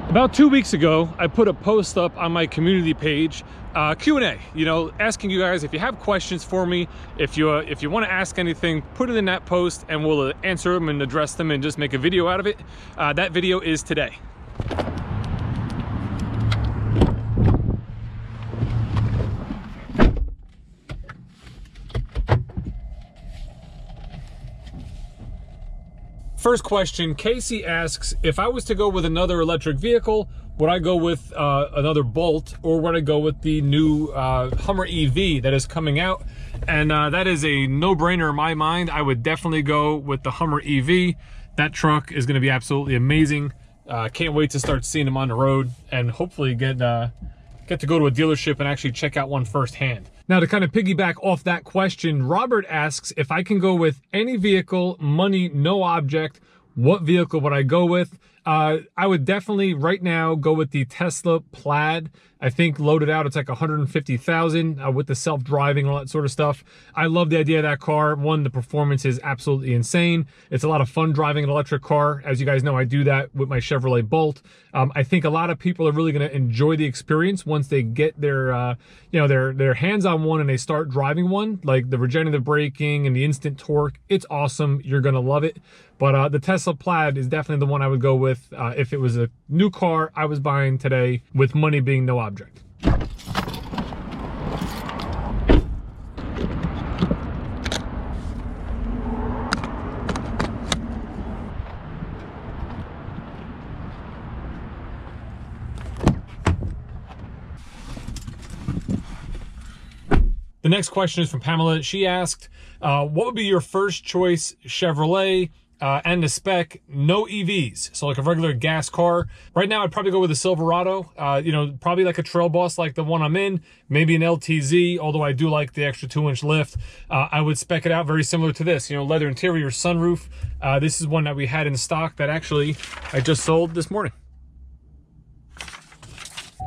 About 2 weeks ago, I put a post up on my community page, Q&A, asking you guys if you have questions for me, if you want to ask anything, put it in that post and we'll answer them and address them and just make a video out of it. That video is today. First question, Casey asks, if I was to go with another electric vehicle, would I go with another Bolt, or would I go with the new Hummer EV that is coming out? And that is a no-brainer in my mind. I would definitely go with the Hummer EV. That truck is going to be absolutely amazing. Can't wait to start seeing them on the road and hopefully get to go to a dealership and actually check out one firsthand. Now, to kind of piggyback off that question, Robert asks, if I can go with any vehicle, money, no object, what vehicle would I go with? I would definitely right now go with the Tesla Plaid. I think loaded out, it's like 150,000 with the self-driving and all that sort of stuff. I love the idea of that car. One, the performance is absolutely insane. It's a lot of fun driving an electric car. As you guys know, I do that with my Chevrolet Bolt. I think a lot of people are really going to enjoy the experience once they get their, their hands on one and they start driving one. Like the regenerative braking and the instant torque, it's awesome. You're going to love it. But the Tesla Plaid is definitely the one I would go with if it was a new car I was buying today, with money being no object. The next question is from Pamela. She asked, what would be your first choice Chevrolet and the spec, no EVs, so like a regular gas car? Right now I'd probably go with a Silverado, probably like a Trail Boss like the one I'm in, maybe an LTZ, although I do like the extra 2-inch lift. I would spec it out very similar to this, leather interior, sunroof. This is one that we had in stock that actually I just sold this morning.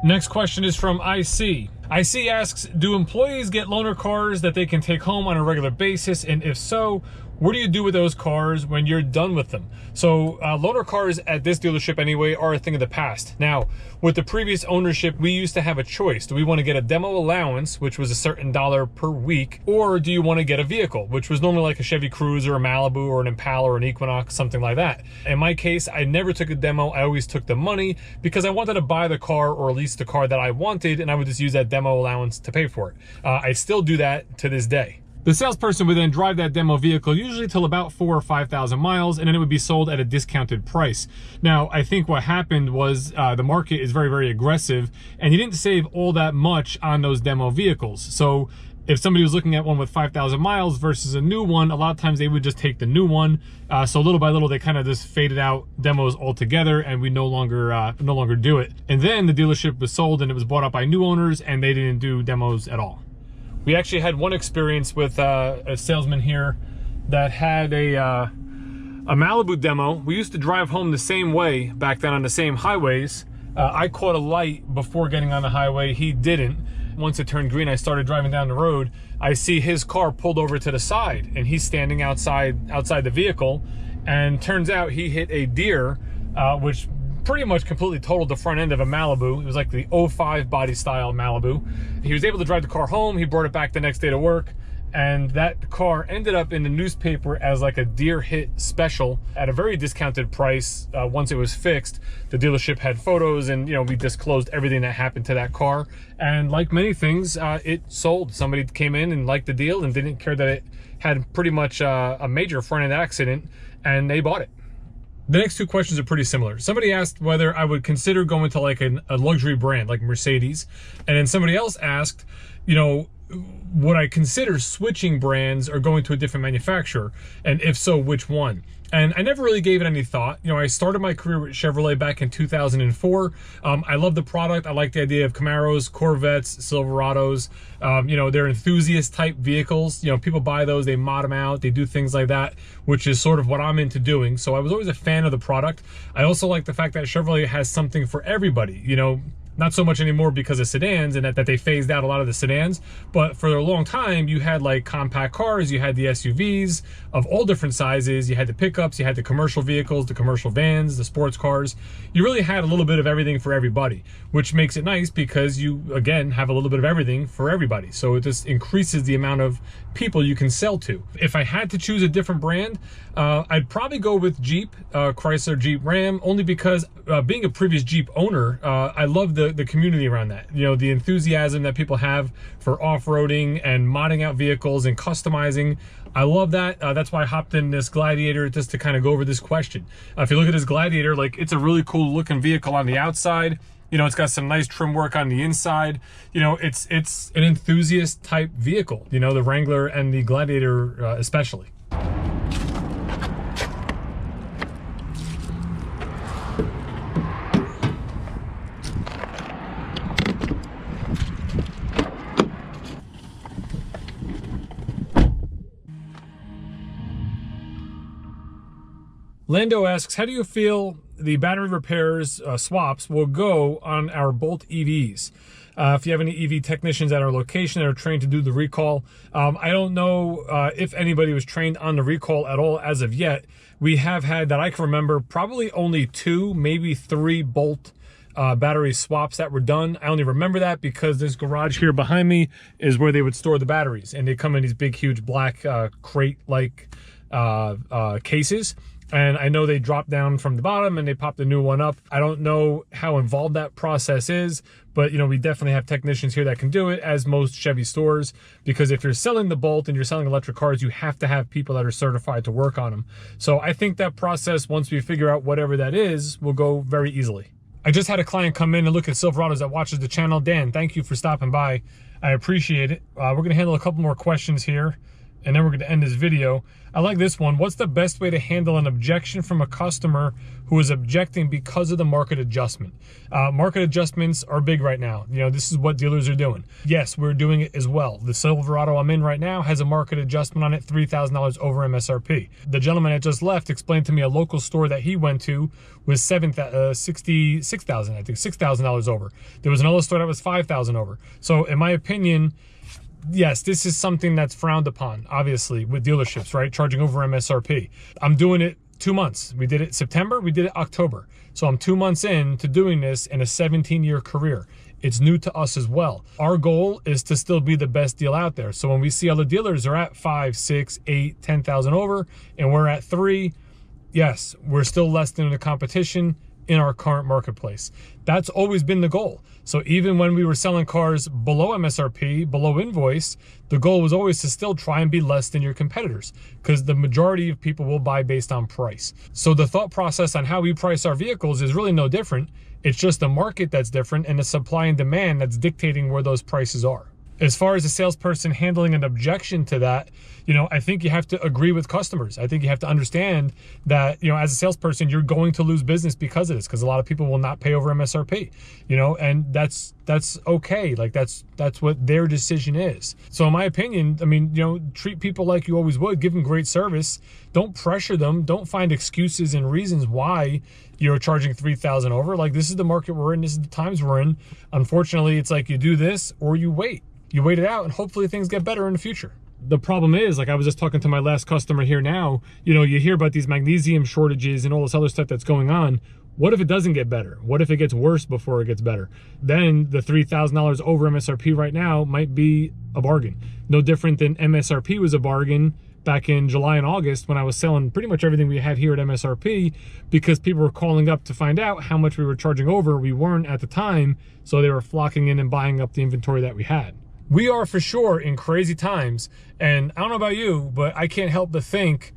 Next question is from IC. IC asks, do employees get loaner cars that they can take home on a regular basis? And if so, what do you do with those cars when you're done with them? So loaner cars at this dealership anyway are a thing of the past. Now, with the previous ownership, we used to have a choice. Do we want to get a demo allowance, which was a certain dollar per week, or do you want to get a vehicle, which was normally like a Chevy Cruze or a Malibu or an Impala or an Equinox, something like that. In my case, I never took a demo. I always took the money because I wanted to buy the car or at least the car that I wanted, and I would just use that demo allowance to pay for it. I still do that to this day. The salesperson would then drive that demo vehicle usually till about 4,000 or 5,000 miles, and then it would be sold at a discounted price. Now, I think what happened was the market is very, very aggressive, and you didn't save all that much on those demo vehicles. So if somebody was looking at one with 5,000 miles versus a new one, a lot of times they would just take the new one. So little by little, they kind of just faded out demos altogether, and we no longer do it. And then the dealership was sold, and it was bought up by new owners, and they didn't do demos at all. We actually had one experience with a salesman here that had a Malibu Demo. We used to drive home the same way back then on the same highways. I caught a light before getting on the highway. He didn't. Once it turned green, I started driving down the road. I see his car pulled over to the side, and he's standing outside the vehicle. And turns out he hit a deer, which pretty much completely totaled the front end of a Malibu. It was like the 05 body style Malibu. He was able to drive the car home. He brought it back the next day to work, and that car ended up in the newspaper as like a deer hit special at a very discounted price. Once it was fixed, the dealership had photos, and we disclosed everything that happened to that car. And like many things, it sold. Somebody came in and liked the deal and didn't care that it had pretty much a major front end accident, and they bought it. The next two questions are pretty similar. Somebody asked whether I would consider going to like a luxury brand like Mercedes. And then somebody else asked, would I consider switching brands or going to a different manufacturer? And if so, which one? And I never really gave it any thought. I started my career with Chevrolet back in 2004. I love the product. I like the idea of Camaros, Corvettes, Silverados. They're enthusiast type vehicles. People buy those, they mod them out, they do things like that, which is sort of what I'm into doing. So I was always a fan of the product. I also like the fact that Chevrolet has something for everybody. Not so much anymore because of sedans and that they phased out a lot of the sedans. But for a long time, you had like compact cars, you had the SUVs of all different sizes, you had the pickups, you had the commercial vehicles, the commercial vans, the sports cars. You really had a little bit of everything for everybody, which makes it nice because you, again, have a little bit of everything for everybody. So it just increases the amount of people you can sell to. If I had to choose a different brand, I'd probably go with Jeep, Chrysler Jeep Ram, only because being a previous Jeep owner, I love the community around that. You know, the enthusiasm that people have for off-roading and modding out vehicles and customizing. I love that. That's why I hopped in this Gladiator, just to kind of go over this question. If you look at this Gladiator, like, it's a really cool looking vehicle on the outside. You know, it's got some nice trim work on the inside. You know, it's an enthusiast type vehicle, you know, the Wrangler and the Gladiator especially. Lando asks, how do you feel the battery repairs swaps will go on our Bolt EVs? If you have any EV technicians at our location that are trained to do the recall, I don't know if anybody was trained on the recall at all as of yet. We have had, that I can remember, probably only 2, maybe 3 Bolt battery swaps that were done. I only remember that because this garage here behind me is where they would store the batteries, and they come in these big, huge black crate-like cases. And I know they drop down from the bottom and they pop the new one up. I don't know how involved that process is, but, you know, we definitely have technicians here that can do it, as most Chevy stores, because if you're selling the Bolt and you're selling electric cars, you have to have people that are certified to work on them. So I think that process, once we figure out whatever that is, will go very easily. I just had a client come in and look at Silverados that watches the channel. Dan, thank you for stopping by. I appreciate it. We're going to handle a couple more questions here, and then we're going to end this video. I like this one. What's the best way to handle an objection from a customer who is objecting because of the market adjustment? Market adjustments are big right now. You know, this is what dealers are doing. Yes, we're doing it as well. The Silverado I'm in right now has a market adjustment on it, $3,000 over MSRP. The gentleman that just left explained to me a local store that he went to was $66,000, I think, $6,000 over. There was another store that was $5,000 over. So in my opinion, yes, this is something that's frowned upon, obviously, with dealerships, right? Charging over MSRP. I'm doing it 2 months. We did it September, we did it October. So I'm 2 months into doing this in a 17-year career. It's new to us as well. Our goal is to still be the best deal out there. So when we see other dealers are at 5, 6, 8, 10,000 over, and we're at 3, yes, we're still less than the competition in our current marketplace. That's always been the goal. So even when we were selling cars below MSRP, below invoice, the goal was always to still try and be less than your competitors, because the majority of people will buy based on price. So the thought process on how we price our vehicles is really no different. It's just the market that's different and the supply and demand that's dictating where those prices are. As far as a salesperson handling an objection to that, you know, I think you have to agree with customers. I think you have to understand that, you know, as a salesperson, you're going to lose business because of this, because a lot of people will not pay over MSRP, you know, and that's okay. Like that's what their decision is. So in my opinion, I mean, you know, treat people like you always would, give them great service. Don't pressure them. Don't find excuses and reasons why you're charging $3,000 over. Like, this is the market we're in. This is the times we're in. Unfortunately, it's like you do this or you wait. You wait it out, and hopefully things get better in the future. The problem is, like I was just talking to my last customer here now, you know, you hear about these magnesium shortages and all this other stuff that's going on. What if it doesn't get better? What if it gets worse before it gets better? Then the $3,000 over MSRP right now might be a bargain. No different than MSRP was a bargain back in July and August when I was selling pretty much everything we had here at MSRP, because people were calling up to find out how much we were charging over. We weren't at the time, so they were flocking in and buying up the inventory that we had. We are for sure in crazy times, and I don't know about you, but I can't help but think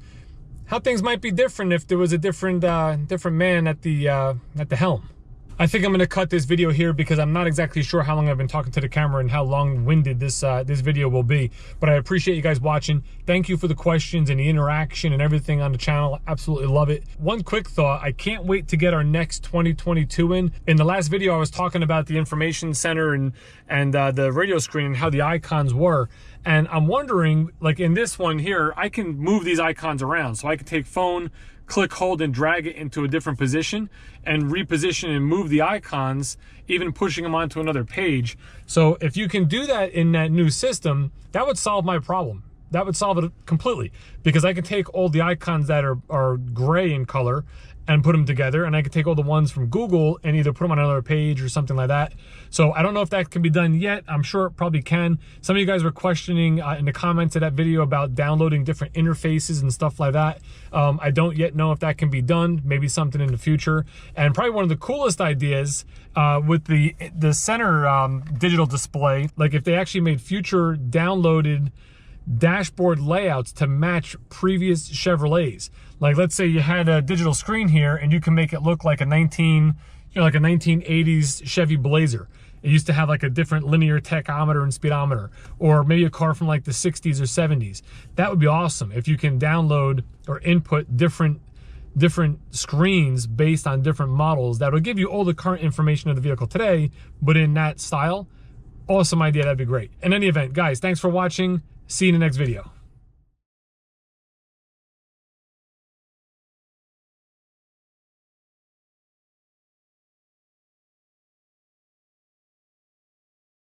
how things might be different if there was a different man at the helm. I think I'm going to cut this video here because I'm not exactly sure how long I've been talking to the camera and how long-winded this video will be. But I appreciate you guys watching. Thank you for the questions and the interaction and everything on the channel. I absolutely love it. One quick thought, I can't wait to get our next 2022 in. In the last video, I was talking about the information center and the radio screen and how the icons were. And I'm wondering, like in this one here, I can move these icons around. So I can take phone, click, hold, and drag it into a different position and reposition and move the icons, even pushing them onto another page. So if you can do that in that new system, that would solve my problem. That would solve it completely, because I can take all the icons that are gray in color and put them together, and I can take all the ones from Google and either put them on another page or something like that. So I don't know if that can be done yet. I'm sure it probably can. Some of you guys were questioning in the comments of that video about downloading different interfaces and stuff like that. I don't yet know if that can be done. Maybe something in the future. And probably one of the coolest ideas with the center digital display, like if they actually made future downloaded dashboard layouts to match previous Chevrolets. Like let's say you had a digital screen here and you can make it look like a 1980s Chevy Blazer. It used to have like a different linear tachometer and speedometer, or maybe a car from like the 60s or 70s. That would be awesome if you can download or input different screens based on different models. That would give you all the current information of the vehicle today, but in that style. Awesome idea, that'd be great. In any event, guys, thanks for watching. See you in the next video.